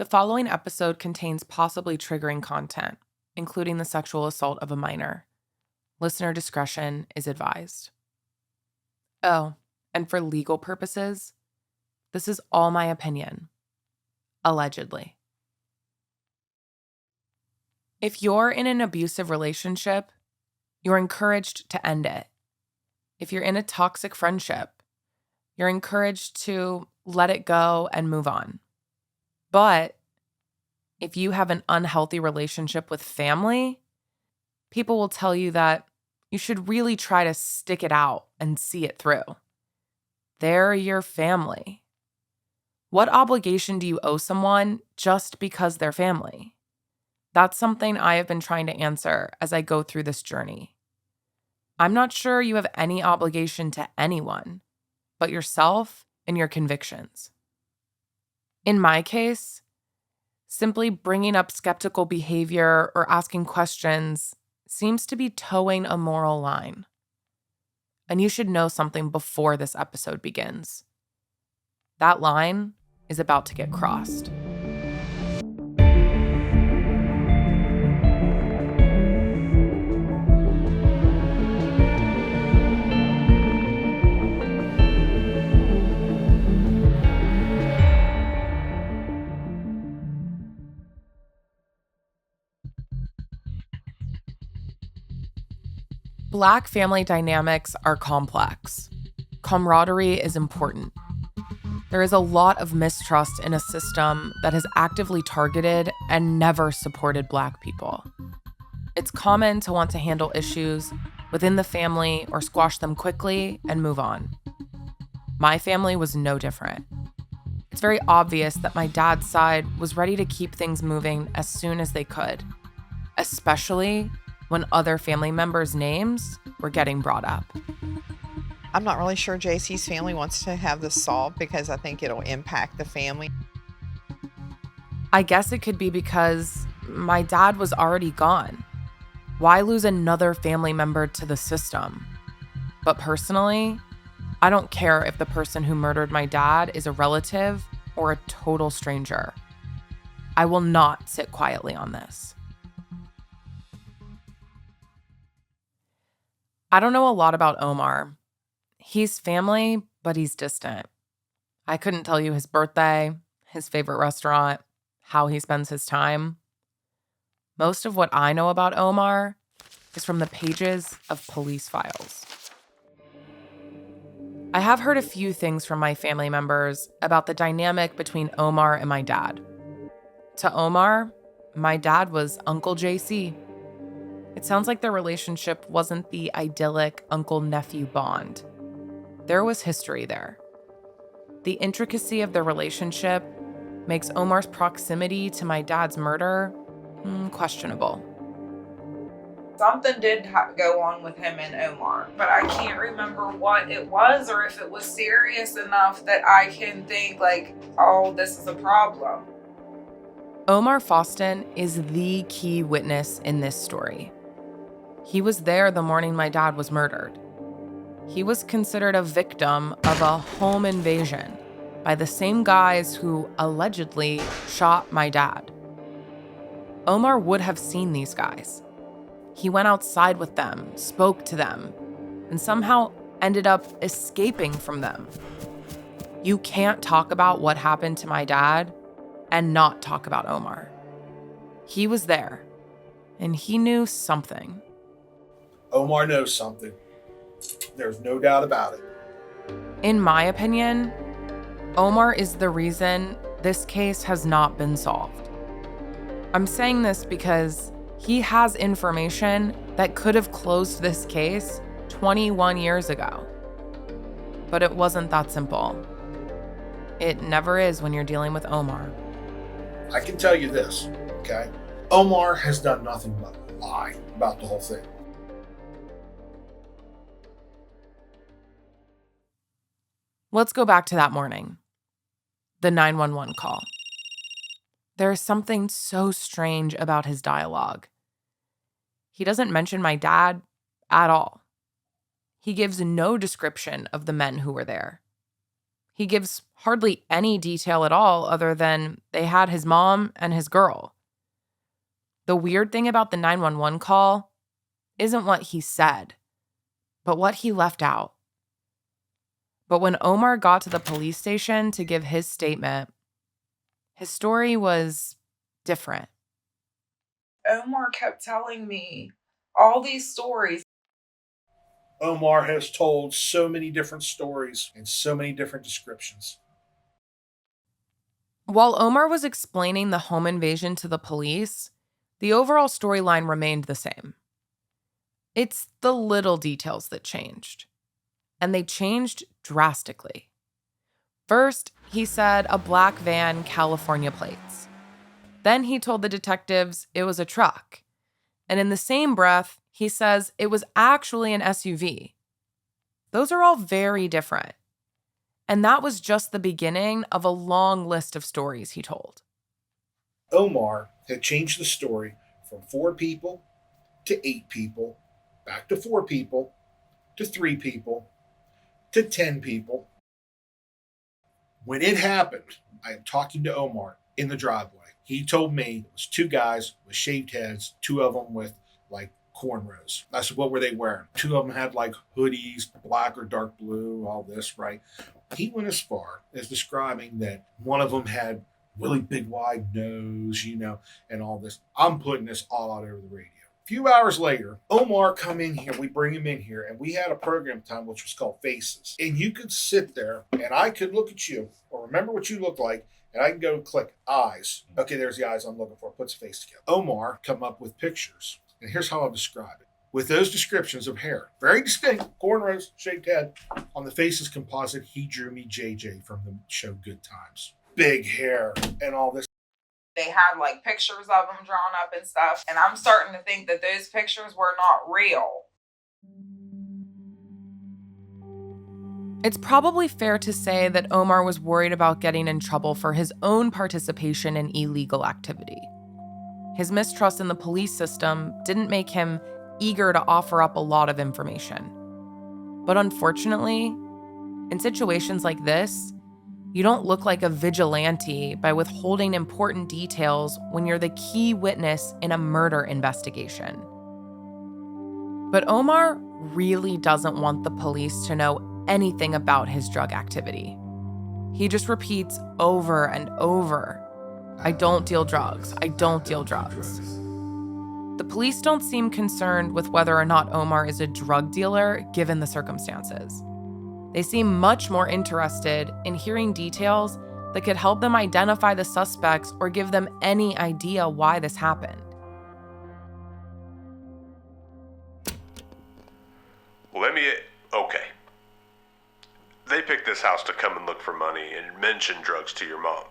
The following episode contains possibly triggering content, including the sexual assault of a minor. Listener discretion is advised. Oh, and for legal purposes, this is all my opinion. Allegedly. If you're in an abusive relationship, you're encouraged to end it. If you're in a toxic friendship, you're encouraged to let it go and move on. But if you have an unhealthy relationship with family, people will tell you that you should really try to stick it out and see it through. They're your family. What obligation do you owe someone just because they're family? That's something I have been trying to answer as I go through this journey. I'm not sure you have any obligation to anyone but yourself and your convictions. In my case, simply bringing up skeptical behavior or asking questions seems to be towing a moral line. And you should know something before this episode begins. That line is about to get crossed. Black family dynamics are complex. Camaraderie is important. There is a lot of mistrust in a system that has actively targeted and never supported Black people. It's common to want to handle issues within the family or squash them quickly and move on. My family was no different. It's very obvious that my dad's side was ready to keep things moving as soon as they could, especially when other family members' names were getting brought up. I'm not really sure JC's family wants to have this solved because I think it'll impact the family. I guess it could be because my dad was already gone. Why lose another family member to the system? But personally, I don't care if the person who murdered my dad is a relative or a total stranger. I will not sit quietly on this. I don't know a lot about Omar. He's family, but he's distant. I couldn't tell you his birthday, his favorite restaurant, how he spends his time. Most of what I know about Omar is from the pages of police files. I have heard a few things from my family members about the dynamic between Omar and my dad. To Omar, my dad was Uncle JC. It sounds like their relationship wasn't the idyllic uncle-nephew bond. There was history there. The intricacy of the relationship makes Omar's proximity to my dad's murder questionable. Something did go on with him and Omar, but I can't remember what it was or if it was serious enough that I can think like, oh, this is a problem. Omar Foston is the key witness in this story. He was there the morning my dad was murdered. He was considered a victim of a home invasion by the same guys who allegedly shot my dad. Omar would have seen these guys. He went outside with them, spoke to them, and somehow ended up escaping from them. You can't talk about what happened to my dad and not talk about Omar. He was there, and he knew something. Omar knows something. There's no doubt about it. In my opinion, Omar is the reason this case has not been solved. I'm saying this because he has information that could have closed this case 21 years ago. But it wasn't that simple. It never is when you're dealing with Omar. I can tell you this, okay? Omar has done nothing but lie about the whole thing. Let's go back to that morning. The 911 call. There is something so strange about his dialogue. He doesn't mention my dad at all. He gives no description of the men who were there. He gives hardly any detail at all other than they had his mom and his girl. The weird thing about the 911 call isn't what he said, but what he left out. But when Omar got to the police station to give his statement, his story was different. Omar kept telling me all these stories. Omar has told so many different stories and so many different descriptions. While Omar was explaining the home invasion to the police, the overall storyline remained the same. It's the little details that changed. And they changed drastically. First, he said a black van, California plates. Then he told the detectives it was a truck. And in the same breath, he says it was actually an SUV. Those are all very different. And that was just the beginning of a long list of stories he told. Omar had changed the story from 4 people to 8 people, back to 4 people, to 3 people, to 10 people. When it happened, I am talking to Omar in the driveway. He told me it was 2 guys with shaved heads, 2 of them with like cornrows. I said, what were they wearing? 2 of them had like hoodies, black or dark blue, all this, right? He went as far as describing that one of them had really big wide nose, and all this. I'm putting this all out over the radio. A few hours later, Omar come in here. We bring him in here, and we had a program time which was called Faces. And you could sit there, and I could look at you or remember what you look like, and I can go click eyes. Okay, there's the eyes I'm looking for. Puts a face together. Omar come up with pictures, and here's how I'll describe it. With those descriptions of hair, very distinct, cornrows, shaved head. On the Faces composite, he drew me JJ from the show Good Times. Big hair and all this. They had like pictures of them drawn up and stuff. And I'm starting to think that those pictures were not real. It's probably fair to say that Omar was worried about getting in trouble for his own participation in illegal activity. His mistrust in the police system didn't make him eager to offer up a lot of information. But unfortunately, in situations like this, you don't look like a vigilante by withholding important details when you're the key witness in a murder investigation. But Omar really doesn't want the police to know anything about his drug activity. He just repeats over and over, I don't deal drugs, I don't deal drugs. The police don't seem concerned with whether or not Omar is a drug dealer given the circumstances. They seem much more interested in hearing details that could help them identify the suspects or give them any idea why this happened. Okay. They picked this house to come and look for money and mention drugs to your mom.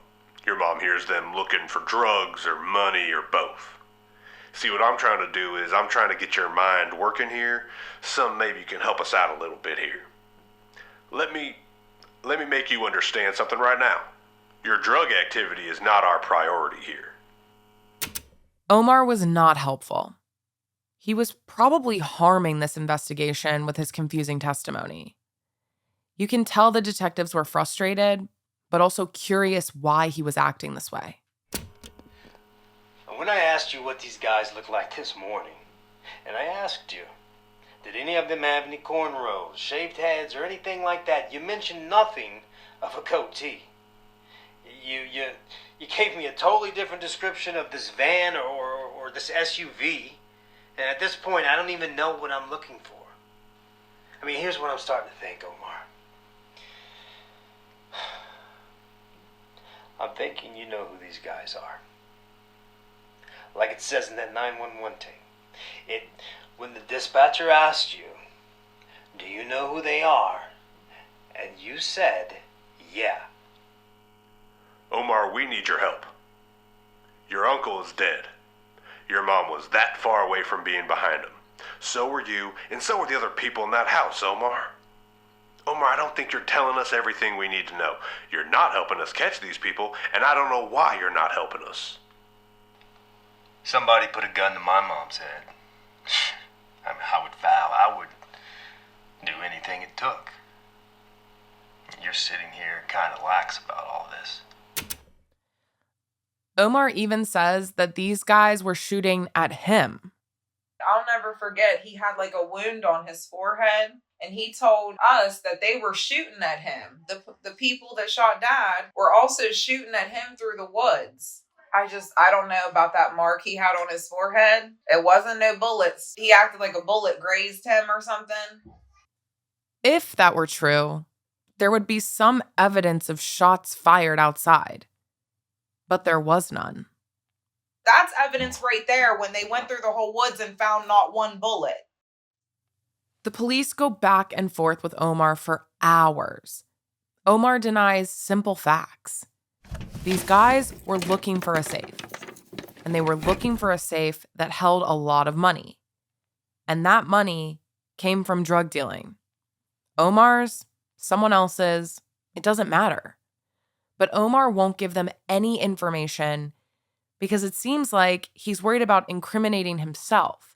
Your mom hears them looking for drugs or money or both. See, what I'm trying to do is I'm trying to get your mind working here, so maybe you can help us out a little bit here. Let me make you understand something right now. Your drug activity is not our priority here. Omar was not helpful. He was probably harming this investigation with his confusing testimony. You can tell the detectives were frustrated, but also curious why he was acting this way. When I asked you what these guys looked like this morning, and I asked you, did any of them have any cornrows, shaved heads, or anything like that, you mentioned nothing of a goatee. You gave me a totally different description of this van or this SUV, and at this point I don't even know what I'm looking for. I mean, here's what I'm starting to think, Omar. I'm thinking you know who these guys are. Like it says in that 911 tape. When the dispatcher asked you, do you know who they are? And you said, yeah. Omar, we need your help. Your uncle is dead. Your mom was that far away from being behind him. So were you, and so were the other people in that house, Omar. Omar, I don't think you're telling us everything we need to know. You're not helping us catch these people, and I don't know why you're not helping us. Somebody put a gun to my mom's head. I mean, I would vow I would do anything it took. you're sitting here kind of lax about all this. Omar even says that these guys were shooting at him. I'll never forget, he had like a wound on his forehead, and he told us that they were shooting at him. The people that shot Dad were also shooting at him through the woods. I don't know about that mark he had on his forehead. It wasn't no bullets. He acted like a bullet grazed him or something. If that were true, there would be some evidence of shots fired outside. But there was none. That's evidence right there when they went through the whole woods and found not one bullet. The police go back and forth with Omar for hours. Omar denies simple facts. These guys were looking for a safe. And they were looking for a safe that held a lot of money. And that money came from drug dealing. Omar's, someone else's, it doesn't matter. But Omar won't give them any information because it seems like he's worried about incriminating himself.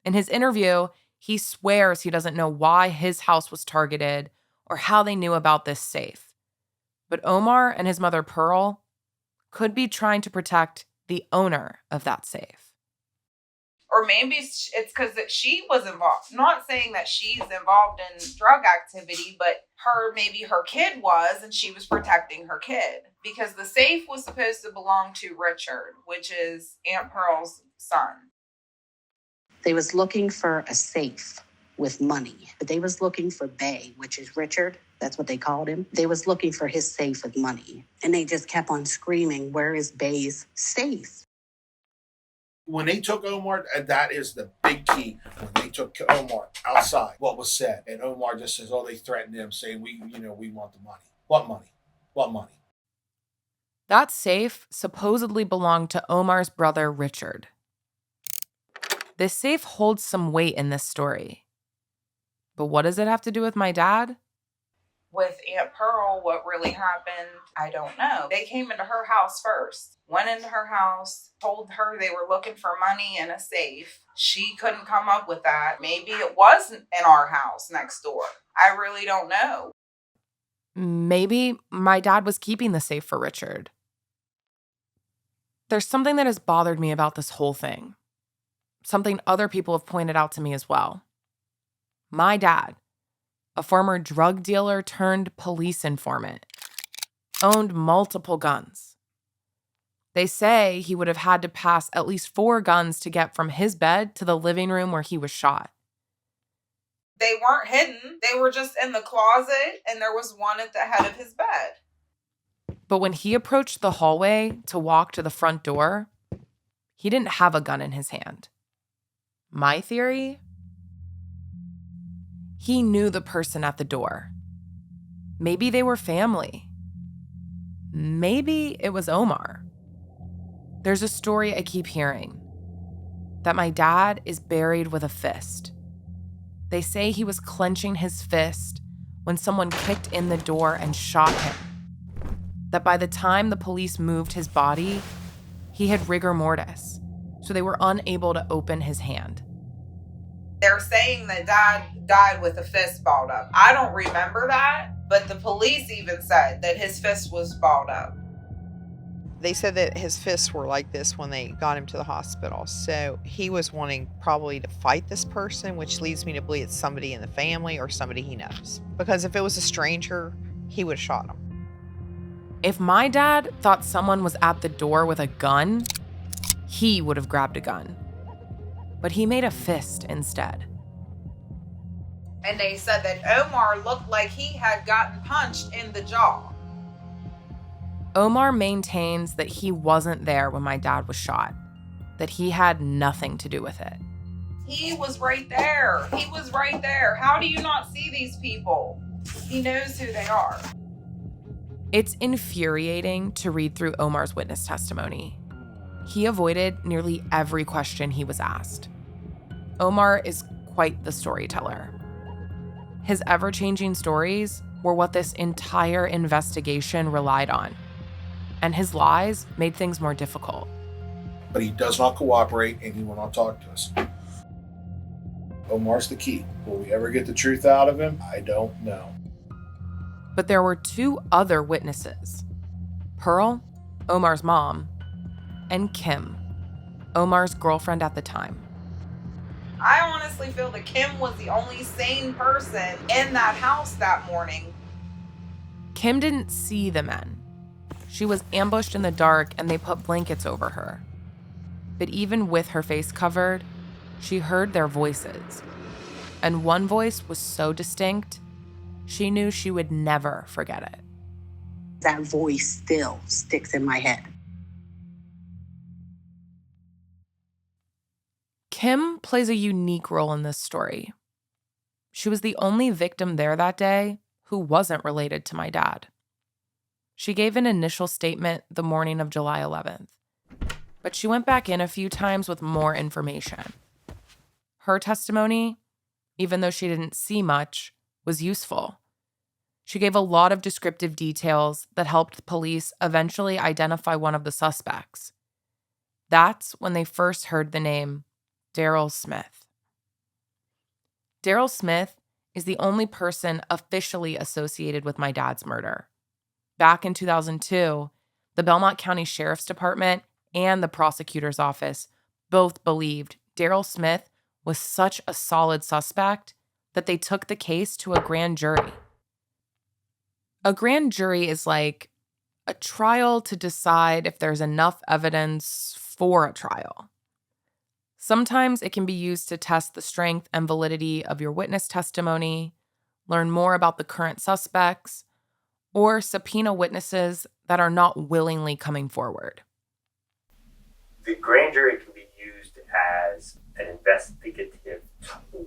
In his interview, he swears he doesn't know why his house was targeted or how they knew about this safe. But Omar and his mother Pearl could be trying to protect the owner of that safe. Or maybe it's because that she was involved. Not saying that she's involved in drug activity, but maybe her kid was, and she was protecting her kid. Because the safe was supposed to belong to Richard, which is Aunt Pearl's son. They was looking for a safe with money, but they was looking for Bay, which is Richard. That's what they called him. They was looking for his safe with money. And they just kept on screaming, "Where is Bay's safe?" When they took Omar, that is the big key. When they took Omar outside, what was said, and Omar just says, "Oh, they threatened him, saying we want the money. What money? What money?" That safe supposedly belonged to Omar's brother, Richard. This safe holds some weight in this story. But what does it have to do with my dad? With Aunt Pearl, what really happened, I don't know. They came into her house first, went into her house, told her they were looking for money in a safe. She couldn't come up with that. Maybe it wasn't in our house next door. I really don't know. Maybe my dad was keeping the safe for Richard. There's something that has bothered me about this whole thing. Something other people have pointed out to me as well. My dad, a former drug dealer turned police informant, owned multiple guns. They say he would have had to pass at least 4 guns to get from his bed to the living room where he was shot. They weren't hidden. They were just in the closet, and there was one at the head of his bed. But when he approached the hallway to walk to the front door, he didn't have a gun in his hand. My theory? He knew the person at the door. Maybe they were family. Maybe it was Omar. There's a story I keep hearing, that my dad is buried with a fist. They say he was clenching his fist when someone kicked in the door and shot him. That by the time the police moved his body, he had rigor mortis, so they were unable to open his hand. They're saying that Dad died with a fist balled up. I don't remember that, but the police even said that his fist was balled up. They said that his fists were like this when they got him to the hospital. So he was wanting probably to fight this person, which leads me to believe it's somebody in the family or somebody he knows. Because if it was a stranger, he would have shot him. If my dad thought someone was at the door with a gun, he would have grabbed a gun. But he made a fist instead. And they said that Omar looked like he had gotten punched in the jaw. Omar maintains that he wasn't there when my dad was shot, that he had nothing to do with it. He was right there. He was right there. How do you not see these people? He knows who they are. It's infuriating to read through Omar's witness testimony. He avoided nearly every question he was asked. Omar is quite the storyteller. His ever-changing stories were what this entire investigation relied on. And his lies made things more difficult. But he does not cooperate, and he will not talk to us. Omar's the key. Will we ever get the truth out of him? I don't know. But there were two other witnesses: Pearl, Omar's mom, and Kim, Omar's girlfriend at the time. I honestly feel that Kim was the only sane person in that house that morning. Kim didn't see the men. She was ambushed in the dark and they put blankets over her. But even with her face covered, she heard their voices. And one voice was so distinct, she knew she would never forget it. That voice still sticks in my head. Kim plays a unique role in this story. She was the only victim there that day who wasn't related to my dad. She gave an initial statement the morning of July 11th, but she went back in a few times with more information. Her testimony, even though she didn't see much, was useful. She gave a lot of descriptive details that helped police eventually identify one of the suspects. That's when they first heard the name Daryl Smith. Daryl Smith is the only person officially associated with my dad's murder. Back in 2002, the Belmont County Sheriff's Department and the prosecutor's office both believed Daryl Smith was such a solid suspect that they took the case to a grand jury. A grand jury is like a trial to decide if there's enough evidence for a trial. Sometimes it can be used to test the strength and validity of your witness testimony, learn more about the current suspects, or subpoena witnesses that are not willingly coming forward. The grand jury can be used as an investigative tool.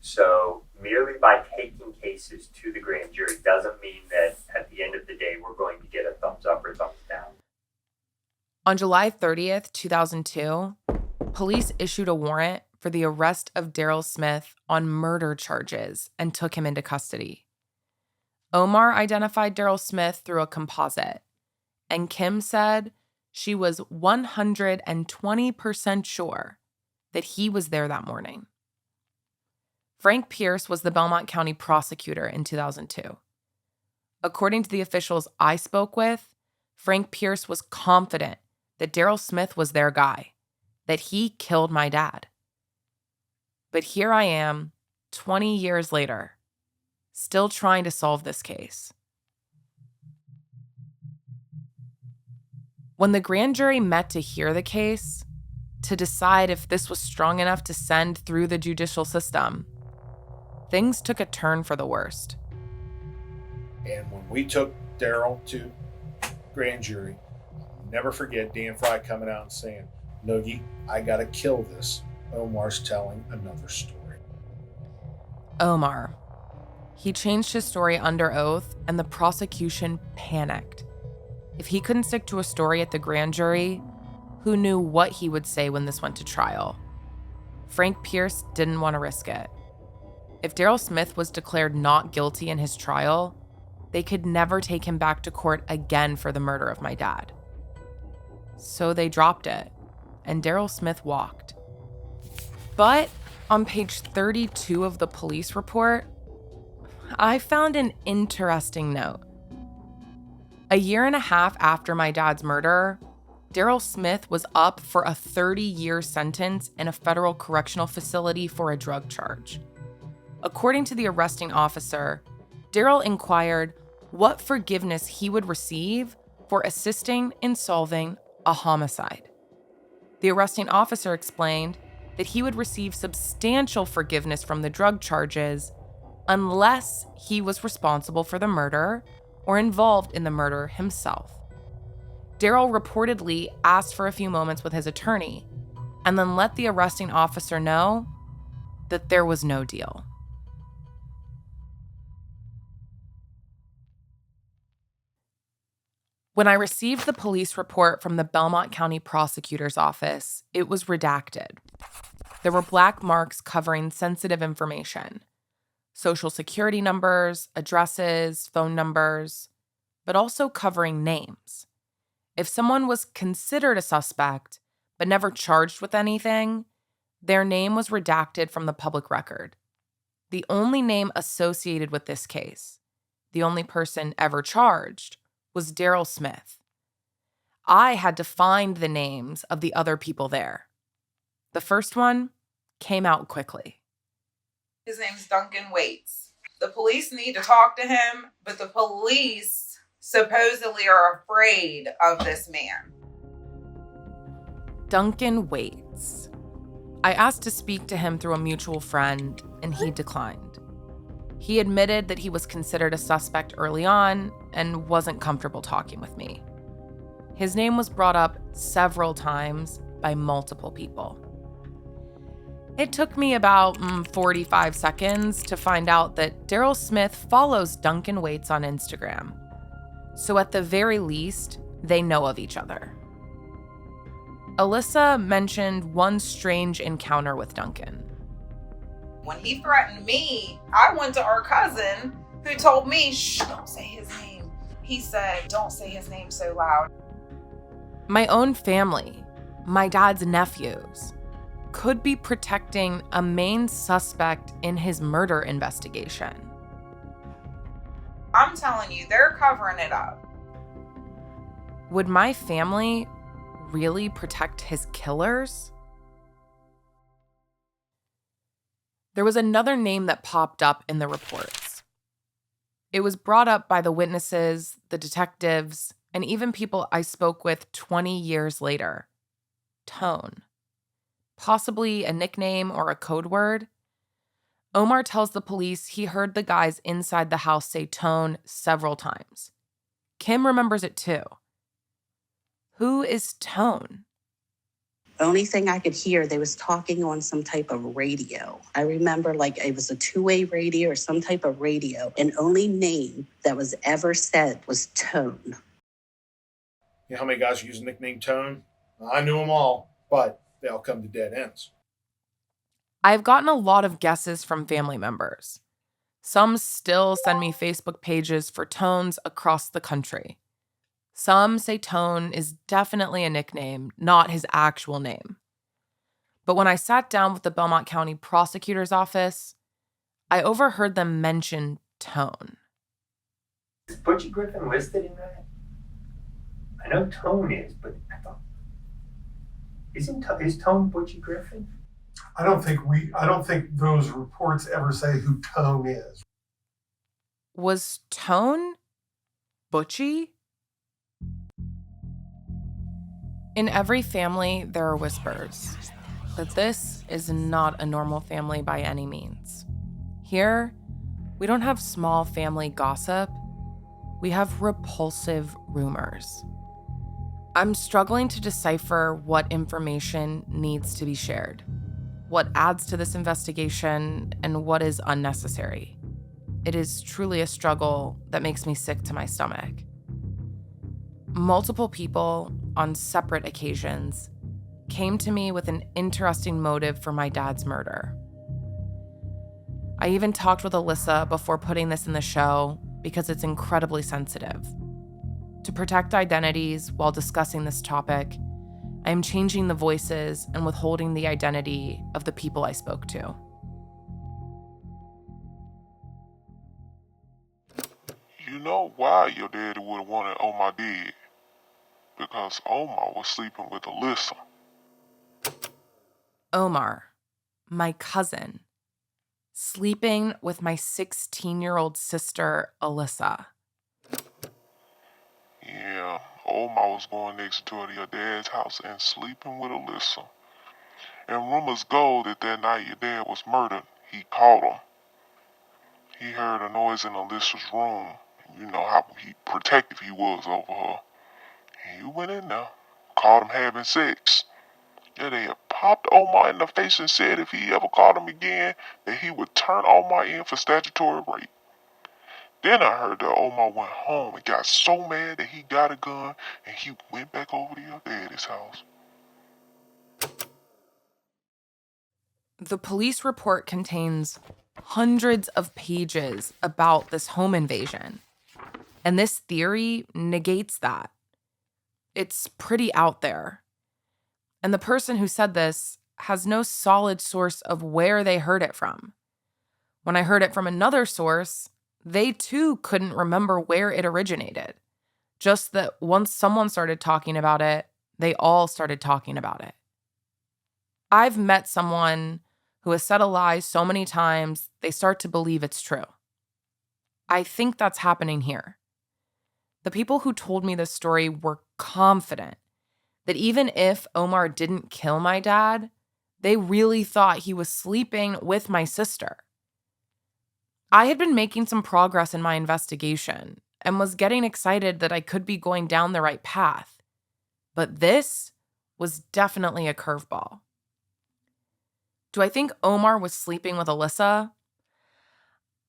So merely by taking cases to the grand jury doesn't mean that at the end of the day we're going to get a thumbs up or thumbs down. On July 30th, 2002, police issued a warrant for the arrest of Daryl Smith on murder charges and took him into custody. Omar identified Daryl Smith through a composite, and Kim said she was 120% sure that he was there that morning. Frank Pierce was the Belmont County prosecutor in 2002. According to the officials I spoke with, Frank Pierce was confident that Daryl Smith was their guy, that he killed my dad. But here I am, 20 years later, still trying to solve this case. When the grand jury met to hear the case, to decide if this was strong enough to send through the judicial system, things took a turn for the worst. And when we took Daryl to grand jury, I'll never forget Dan Fry coming out and saying, "Noogie, I gotta kill this. Omar's telling another story." Omar. He changed his story under oath, and the prosecution panicked. If he couldn't stick to a story at the grand jury, who knew what he would say when this went to trial? Frank Pierce didn't want to risk it. If Daryl Smith was declared not guilty in his trial, they could never take him back to court again for the murder of my dad. So they dropped it, and Daryl Smith walked. But on page 32 of the police report, I found an interesting note. A year and a half after my dad's murder, Daryl Smith was up for a 30-year sentence in a federal correctional facility for a drug charge. According to the arresting officer, Daryl inquired what forgiveness he would receive for assisting in solving a homicide. The arresting officer explained that he would receive substantial forgiveness from the drug charges unless he was responsible for the murder or involved in the murder himself. Daryl reportedly asked for a few moments with his attorney and then let the arresting officer know that there was no deal. When I received the police report from the Belmont County Prosecutor's Office, it was redacted. There were black marks covering sensitive information: social security numbers, addresses, phone numbers, but also covering names. If someone was considered a suspect but never charged with anything, their name was redacted from the public record. The only name associated with this case the only person ever charged, was Daryl Smith. I had to find the names of the other people there. The first one came out quickly. His name's Duncan Waits. The police need to talk to him, but the police supposedly are afraid of this man. Duncan Waits. I asked to speak to him through a mutual friend, and he declined. He admitted that he was considered a suspect early on and wasn't comfortable talking with me. His name was brought up several times by multiple people. It took me about 45 seconds to find out that Daryl Smith follows Duncan Waits on Instagram. So at the very least, they know of each other. Alyssa mentioned one strange encounter with Duncan. When he threatened me, I went to our cousin who told me, shh, don't say his name. He said, don't say his name so loud. My own family, my dad's nephews, could be protecting a main suspect in his murder investigation. I'm telling you, they're covering it up. Would my family really protect his killers? There was another name that popped up in the reports. It was brought up by the witnesses, the detectives, and even people I spoke with 20 years later. Tone. Possibly a nickname or a code word. Omar tells the police he heard the guys inside the house say Tone several times. Kim remembers it too. Who is Tone? Only thing I could hear, they was talking on some type of radio. I remember like it was a two-way radio or some type of radio, and only name that was ever said was Tone. You know how many guys use the nickname Tone? I knew them all, but they all come to dead ends. I've gotten a lot of guesses from family members. Some still send me Facebook pages for Tones across the country. Some say Tone is definitely a nickname, not his actual name. But when I sat down with the Belmont County Prosecutor's Office, I overheard them mention Tone. Is Butchie Griffin listed in that? I know Tone is, but I thought, is Tone Butchie Griffin? I don't think those reports ever say who Tone is. Was Tone Butchie? In every family, there are whispers, but this is not a normal family by any means. Here, we don't have small family gossip. We have repulsive rumors. I'm struggling to decipher what information needs to be shared, what adds to this investigation, and what is unnecessary. It is truly a struggle that makes me sick to my stomach. Multiple people, on separate occasions, came to me with an interesting motive for my dad's murder. I even talked with Alyssa before putting this in the show because it's incredibly sensitive. To protect identities while discussing this topic, I am changing the voices and withholding the identity of the people I spoke to. You know why your daddy would have wanted Omar dead? Because Omar was sleeping with Alyssa. Omar, my cousin, sleeping with my 16-year-old sister, Alyssa. Yeah, Omar was going next door to your dad's house and sleeping with Alyssa. And rumors go that night your dad was murdered, he caught him. He heard a noise in Alyssa's room. You know how protective he was over her. And you went in there, caught him having sex. Yeah, they had popped Omar in the face and said if he ever caught him again, that he would turn Omar in for statutory rape. Then I heard that Omar went home and got so mad that he got a gun and he went back over to your daddy's house. The police report contains hundreds of pages about this home invasion. And this theory negates that. It's pretty out there. And the person who said this has no solid source of where they heard it from. When I heard it from another source, They too couldn't remember where it originated. Just that once someone started talking about it, they all started talking about it. I've met someone who has said a lie so many times, they start to believe it's true. I think that's happening here. The people who told me this story were confident that even if Omar didn't kill my dad, they really thought he was sleeping with my sister. I had been making some progress in my investigation and was getting excited that I could be going down the right path. But this was definitely a curveball. Do I think Omar was sleeping with Alyssa?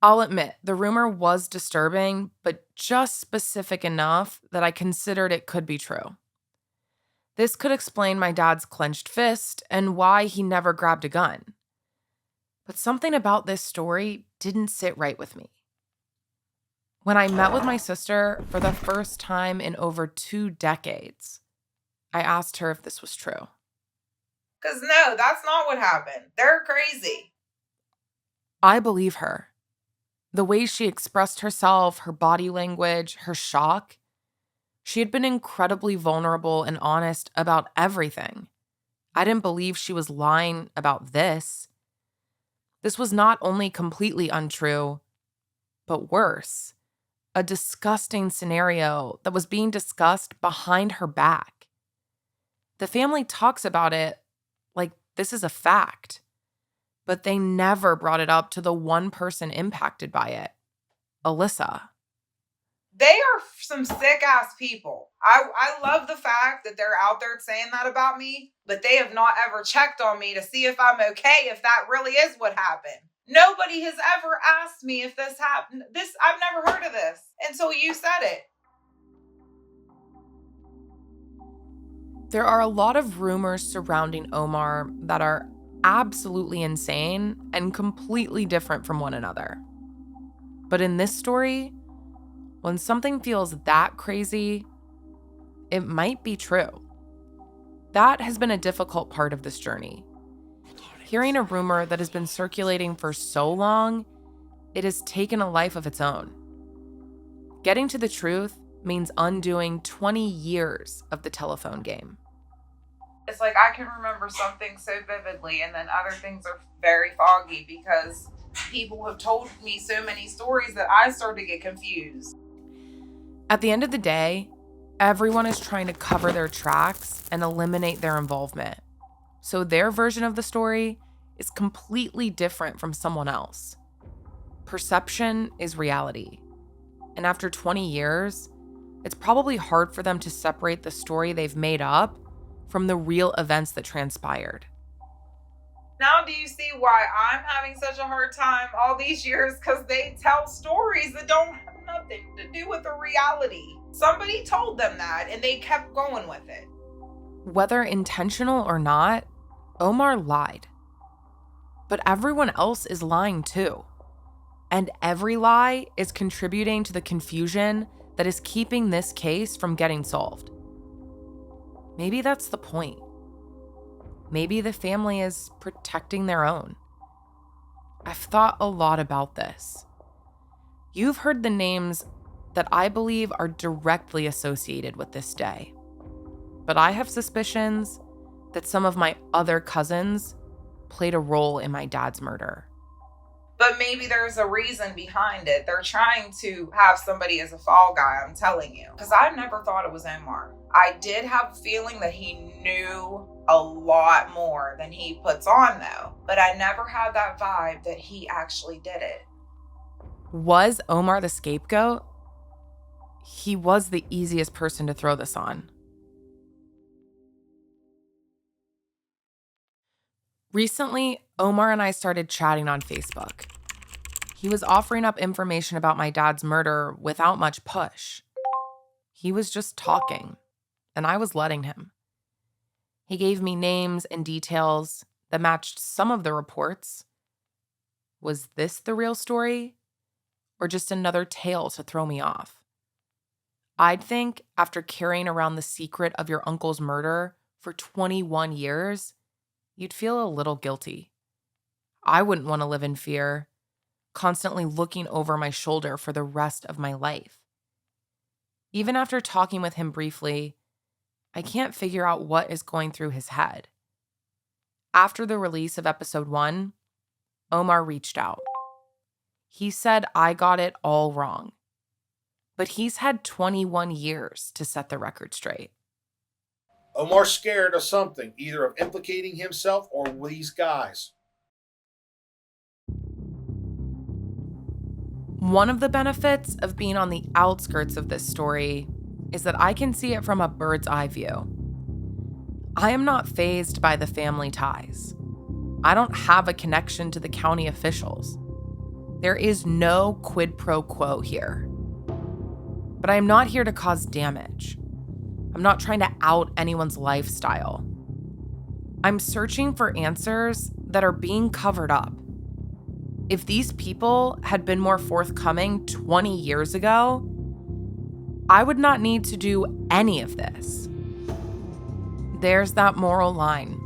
I'll admit, the rumor was disturbing, but just specific enough that I considered it could be true. This could explain my dad's clenched fist and why he never grabbed a gun. But something about this story didn't sit right with me. When I met with my sister for the first time in over 2 decades, I asked her if this was true. Because no, that's not what happened. They're crazy. I believe her. The way she expressed herself, her body language, her shock. She had been incredibly vulnerable and honest about everything. I didn't believe she was lying about this. This was not only completely untrue, but worse. A disgusting scenario that was being discussed behind her back. The family talks about it like this is a fact, but they never brought it up to the one person impacted by it, Alyssa. They are some sick-ass people. I love the fact that they're out there saying that about me, but they have not ever checked on me to see if I'm okay, if that really is what happened. Nobody has ever asked me if this happened. I've never heard of this until you said it. There are a lot of rumors surrounding Omar that are absolutely insane and completely different from one another. But in this story, when something feels that crazy, it might be true. That has been a difficult part of this journey. Hearing a rumor that has been circulating for so long, it has taken a life of its own. Getting to the truth means undoing 20 years of the telephone game. It's like I can remember something so vividly and then other things are very foggy because people have told me so many stories that I start to get confused. At the end of the day, everyone is trying to cover their tracks and eliminate their involvement. So their version of the story is completely different from someone else. Perception is reality. And after 20 years, it's probably hard for them to separate the story they've made up from the real events that transpired. Now do you see why I'm having such a hard time all these years? Because they tell stories that don't have nothing to do with the reality. Somebody told them that and they kept going with it. Whether intentional or not, Omar lied. But everyone else is lying too. And every lie is contributing to the confusion that is keeping this case from getting solved. Maybe that's the point. Maybe the family is protecting their own. I've thought a lot about this. You've heard the names that I believe are directly associated with this day. But I have suspicions that some of my other cousins played a role in my dad's murder. But maybe there's a reason behind it. They're trying to have somebody as a fall guy, I'm telling you. Because I never thought it was Omar. I did have a feeling that he knew a lot more than he puts on, though. But I never had that vibe that he actually did it. Was Omar the scapegoat? He was the easiest person to throw this on. Recently, Omar and I started chatting on Facebook. He was offering up information about my dad's murder without much push. He was just talking, and I was letting him. He gave me names and details that matched some of the reports. Was this the real story, or just another tale to throw me off? I'd think after carrying around the secret of your uncle's murder for 21 years, you'd feel a little guilty. I wouldn't want to live in fear, constantly looking over my shoulder for the rest of my life. Even after talking with him briefly, I can't figure out what is going through his head. After the release of episode 1, Omar reached out. He said I got it all wrong, but he's had 21 years to set the record straight. Omar's scared of something, either of implicating himself or these guys. One of the benefits of being on the outskirts of this story is that I can see it from a bird's eye view. I am not fazed by the family ties. I don't have a connection to the county officials. There is no quid pro quo here. But I am not here to cause damage. I'm not trying to out anyone's lifestyle. I'm searching for answers that are being covered up. If these people had been more forthcoming 20 years ago, I would not need to do any of this. There's that moral line,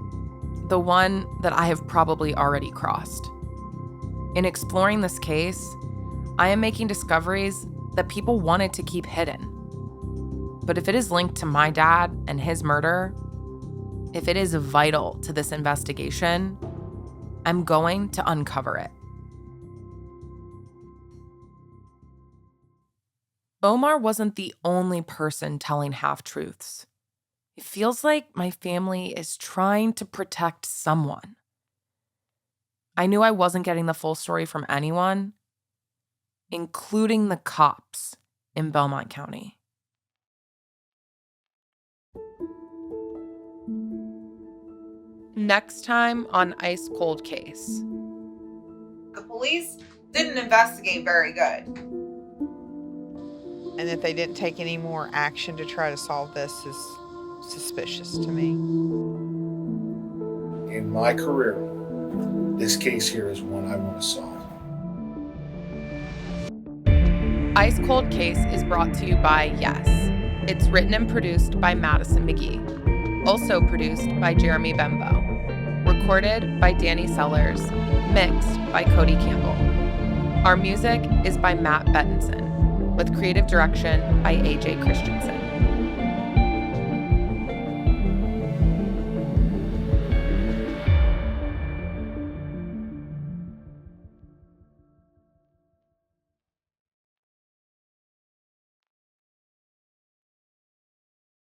the one that I have probably already crossed. In exploring this case, I am making discoveries that people wanted to keep hidden. But if it is linked to my dad and his murder, if it is vital to this investigation, I'm going to uncover it. Omar wasn't the only person telling half-truths. It feels like my family is trying to protect someone. I knew I wasn't getting the full story from anyone, including the cops in Belmont County. Next time on Ice Cold Case. The police didn't investigate very good. And that they didn't take any more action to try to solve this is suspicious to me. In my career, this case here is one I want to solve. Ice Cold Case is brought to you by Yes. It's written and produced by Madison McGee. Also produced by Jeremy Bembo. Recorded by Danny Sellers. Mixed by Cody Campbell. Our music is by Matt Bettinson, with creative direction by AJ Christensen.